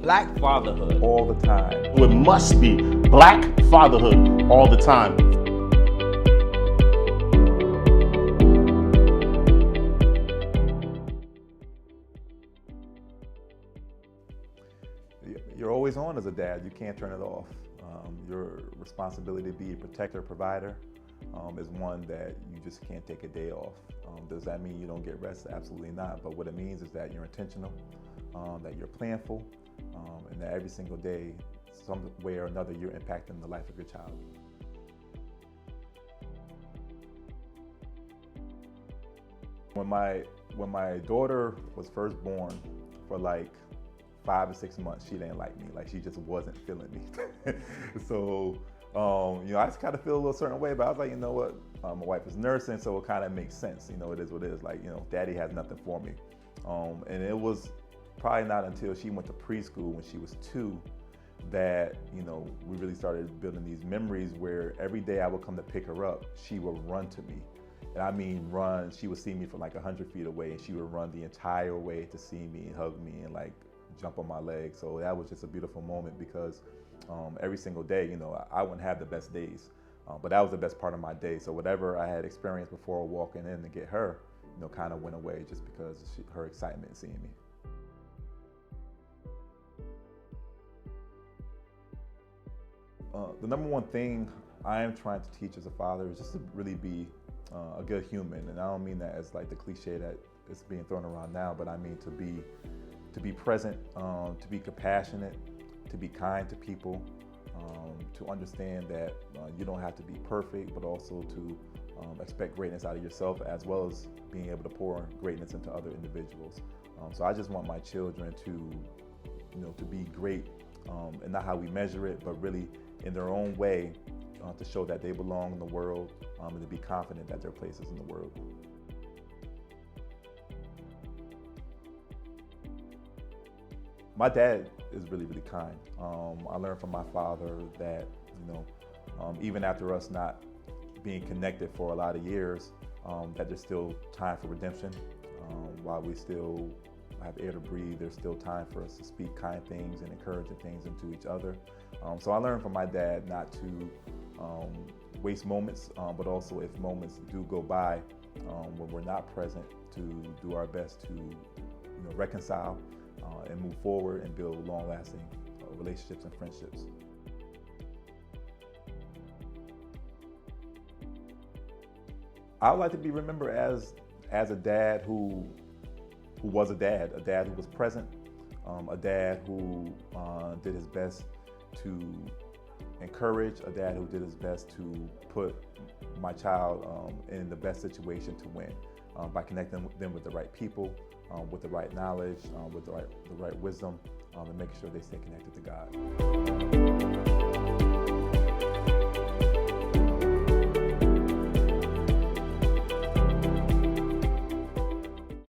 Black fatherhood all the time. It must be Black fatherhood all the time. You're always on as a dad. You can't turn it off. Your responsibility to be a protector, provider, is one that you just can't take a day off. Does that mean you don't get rest? Absolutely not. But what it means is that you're intentional, that you're planful, and that every single day, some way or another, you're impacting the life of your child. When my daughter was first born, for like 5 or 6 months, she didn't like me. Like, she just wasn't feeling me. So, I just kind of feel a little certain way, but I was like, you know what? My wife is nursing, so it kind of makes sense. It is what it is. Like, daddy has nothing for me. And it was probably not until she went to preschool when she was 2 that, we really started building these memories where every day I would come to pick her up, she would run to me. And I mean run, she would see me from like 100 feet away, and she would run the entire way to see me and hug me and like jump on my leg. So that was just a beautiful moment because every single day, I wouldn't have the best days, but that was the best part of my day. So whatever I had experienced before walking in to get her, kind of went away just because her excitement in seeing me. The number one thing I am trying to teach as a father is just to really be a good human. And I don't mean that as like the cliche that is being thrown around now, but I mean to be present, to be compassionate, to be kind to people, to understand that you don't have to be perfect, but also to expect greatness out of yourself, as well as being able to pour greatness into other individuals. So I just want my children to be great, and not how we measure it, but really in their own way, to show that they belong in the world, and to be confident that their place is in the world. My dad is really, really kind. I learned from my father that, even after us not being connected for a lot of years, that there's still time for redemption. While we still have air to breathe, there's still time for us to speak kind things and encouraging things into each other. So I learned from my dad not to waste moments, but also if moments do go by when we're not present, to do our best to reconcile and move forward and build long-lasting relationships and friendships. I would like to be remembered as a dad who was a dad who was present, a dad who did his best to encourage, a dad who did his best to put my child in the best situation to win, by connecting them with the right people, with the right knowledge, with the right wisdom, and making sure they stay connected to God.